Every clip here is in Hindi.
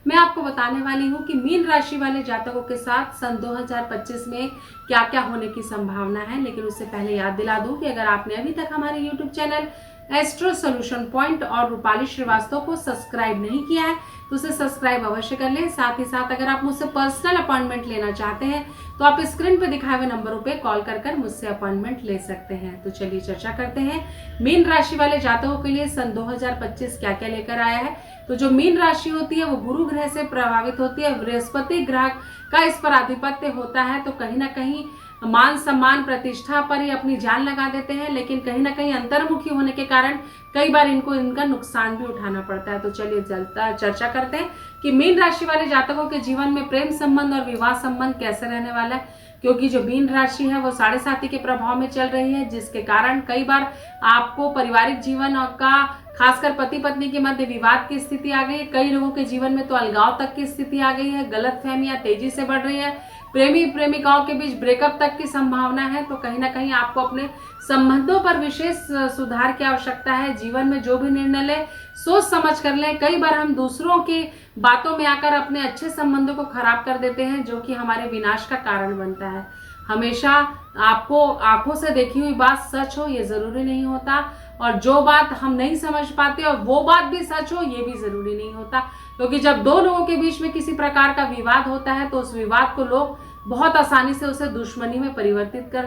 मैं आपको बताने वाली हूँ कि मीन राशि वाले जातकों के साथ सन 2025 में क्या क्या होने की संभावना है। लेकिन उससे पहले याद दिला दूं कि अगर आपने अभी तक हमारे YouTube channel astro solution point और रूपाली श्रीवास्तव को सब्सक्राइब नहीं किया है तो उसे सब्सक्राइब अवश्य कर लें। साथ ही साथ अगर आप मुझसे पर्सनल अपॉइंटमेंट लेना चाहते हैं तो आप स्क्रीन पर दिखाए हुए नंबरों पे कॉल कर मुझसे अपॉइंटमेंट ले सकते हैं। तो चलिए चर्चा करते हैं मीन राशि वाले जातकों के लिए सन 2025 क्या क्या लेकर आया है। तो जो मीन राशि होती है वो गुरु ग्रह से प्रभावित होती है। बृहस्पति ग्रह का इस पर आधिपत्य होता है, तो कहीं ना कहीं मान सम्मान प्रतिष्ठा पर ही अपनी जान लगा देते हैं। लेकिन कहीं ना कहीं अंतर्मुखी होने के कारण कई बार इनको इनका नुकसान भी उठाना पड़ता है। तो चलिए चर्चा करते हैं कि मीन राशि वाले जातकों के जीवन में प्रेम संबंध और विवाह संबंध कैसे रहने वाला है। क्योंकि जो मीन राशि है वो साढ़े साथी के प्रभाव में चल रही है, जिसके कारण कई बार आपको पारिवारिक जीवन का खासकर पति पत्नी के मध्य विवाद की स्थिति आ गई है। कई लोगों के जीवन में तो अलगाव तक की स्थिति आ गई है। गलतफहमियां तेजी से बढ़ रही है। प्रेमी प्रेमिकाओं के बीच ब्रेकअप तक की संभावना है। तो कहीं ना कहीं आपको अपने संबंधों पर विशेष सुधार की आवश्यकता है। जीवन में जो भी निर्णय ले सोच समझ कर लें। कई बार हम दूसरों की बातों में आकर अपने अच्छे संबंधों को खराब कर देते हैं, जो कि हमारे विनाश का कारण बनता है। हमेशा आपको आंखों से देखी हुई बात सच हो ये जरूरी नहीं होता, और जो बात हम नहीं समझ पाते और वो बात भी सच हो ये भी जरूरी नहीं होता। क्योंकि जब दो लोगों के बीच में किसी प्रकार का विवाद होता है तो उस विवाद को लोग बहुत आसानी से उसे दुश्मनी में परिवर्तित कर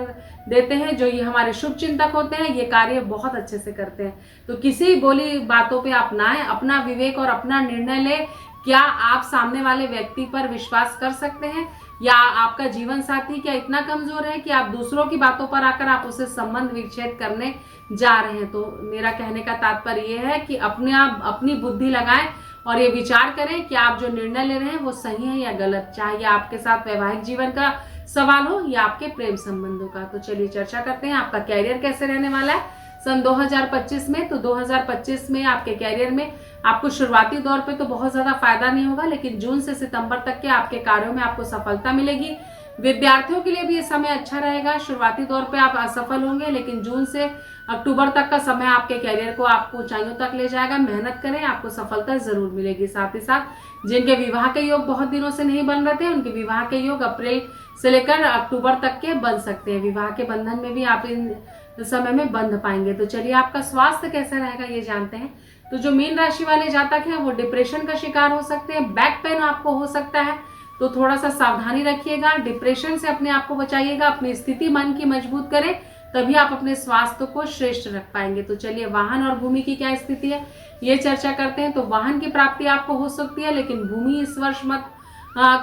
देते हैं। जो ये हमारे शुभ चिंतक होते हैं ये कार्य बहुत अच्छे से करते हैं। तो किसी बोली बातों पे आप ना आए, अपना विवेक और अपना निर्णय ले। क्या आप सामने वाले व्यक्ति पर विश्वास कर सकते हैं, या आपका जीवन साथी क्या इतना कमजोर है कि आप दूसरों की बातों पर आकर आप उसे संबंध विच्छेद करने जा रहे हैं। तो मेरा कहने का तात्पर्य यह है कि अपने आप अपनी बुद्धि लगाएं और ये विचार करें कि आप जो निर्णय ले रहे हैं वो सही है या गलत, चाहे आपके साथ वैवाहिक जीवन का सवाल हो या आपके प्रेम संबंधों का। तो चलिए चर्चा करते हैं आपका कैरियर कैसे रहने वाला है सन 2025 में। तो 2025 में आपके कैरियर में आपको शुरुआती दौर पे तो बहुत ज्यादा फायदा नहीं होगा, लेकिन जून से सितंबर तक के आपके कार्यों में आपको सफलता मिलेगी। विद्यार्थियों के लिए भी ये समय अच्छा रहेगा। शुरुआती दौर पे आप असफल होंगे, लेकिन जून से अक्टूबर तक का समय आपके कैरियर को आपको ऊंचाइयों तक ले जाएगा। मेहनत करें, आपको सफलता जरूर मिलेगी। साथ ही साथ जिनके विवाह के योग बहुत दिनों से नहीं बन रहे थे उनके विवाह के योग अप्रैल से लेकर अक्टूबर तक के बन सकते हैं। विवाह के बंधन में भी आप इन समय में बंध पाएंगे। तो चलिए आपका स्वास्थ्य कैसा रहेगा ये जानते हैं। तो जो मीन राशि वाले जातक हैं वो डिप्रेशन का शिकार हो सकते हैं। बैक पेन आपको हो सकता है, तो थोड़ा सा सावधानी रखिएगा। डिप्रेशन से अपने आप को बचाइएगा। अपनी स्थिति मन की मजबूत करें, तभी आप अपने स्वास्थ्य को श्रेष्ठ रख पाएंगे। तो चलिए वाहन और भूमि की क्या स्थिति है ये चर्चा करते हैं। तो वाहन की प्राप्ति आपको हो सकती है, लेकिन भूमि इस वर्ष मत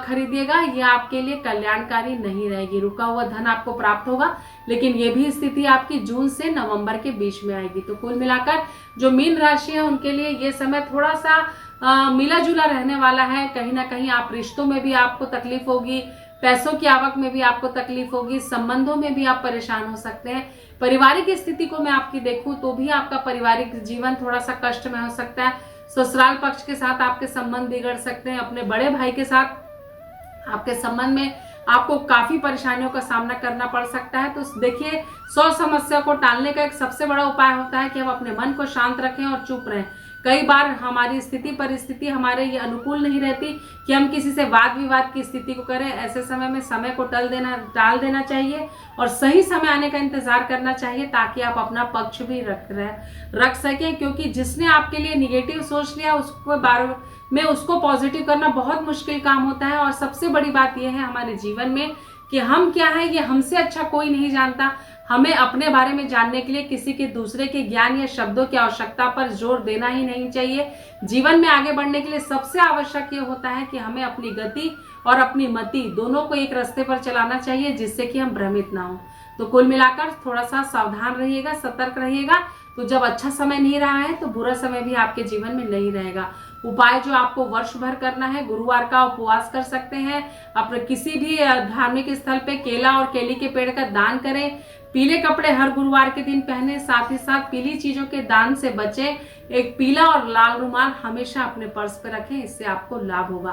खरीदिएगा, ये आपके लिए कल्याणकारी नहीं रहेगी। रुका हुआ धन आपको प्राप्त होगा, लेकिन ये भी स्थिति आपकी जून से नवंबर के बीच में आएगी। तो कुल मिलाकर जो मीन राशि है उनके लिए ये समय थोड़ा सा मिला जुला रहने वाला है। कहीं ना कहीं आप रिश्तों में भी आपको तकलीफ होगी, पैसों की आवक में भी आपको तकलीफ होगी, संबंधों में भी आप परेशान हो सकते हैं। पारिवारिक स्थिति को मैं आपकी देखूं तो भी आपका पारिवारिक जीवन थोड़ा सा कष्ट में हो सकता है। ससुराल पक्ष के साथ आपके संबंध बिगड़ सकते हैं। अपने बड़े भाई के साथ आपके संबंध में आपको काफी परेशानियों का सामना करना पड़ सकता है। तो देखिए 100 समस्या को टालने का एक सबसे बड़ा उपाय होता है कि हम अपने मन को शांत रखें और चुप रहें। कई बार हमारी स्थिति परिस्थिति हमारे ये अनुकूल नहीं रहती कि हम किसी से वाद विवाद की स्थिति को करें। ऐसे समय में समय को टाल देना चाहिए और सही समय आने का इंतजार करना चाहिए, ताकि आप अपना पक्ष भी रख सकें। क्योंकि जिसने आपके लिए निगेटिव सोच लिया उसको बार में उसको पॉजिटिव करना बहुत मुश्किल काम होता है। और सबसे बड़ी बात यह है हमारे जीवन में कि हम क्या है ये हमसे अच्छा कोई नहीं जानता। हमें अपने बारे में जानने के लिए किसी के दूसरे के ज्ञान या शब्दों की आवश्यकता पर जोर देना ही नहीं चाहिए। जीवन में आगे बढ़ने के लिए सबसे आवश्यक ये होता है कि हमें अपनी गति और अपनी मति दोनों को एक रास्ते पर चलाना चाहिए, जिससे कि हम भ्रमित ना हो। तो कुल मिलाकर थोड़ा सा सावधान रहिएगा, सतर्क रहिएगा। तो जब अच्छा समय नहीं रहा है तो बुरा समय भी आपके जीवन में नहीं रहेगा। उपाय जो आपको वर्ष भर करना है, गुरुवार का उपवास कर सकते हैं। अपने किसी भी धार्मिक स्थल पे केला और केली के पेड़ का दान करें। पीले कपड़े हर गुरुवार के दिन पहने। साथ ही साथ पीली चीजों के दान से बचें। एक पीला और लाल रुमाल हमेशा अपने पर्स पे रखें, इससे आपको लाभ होगा।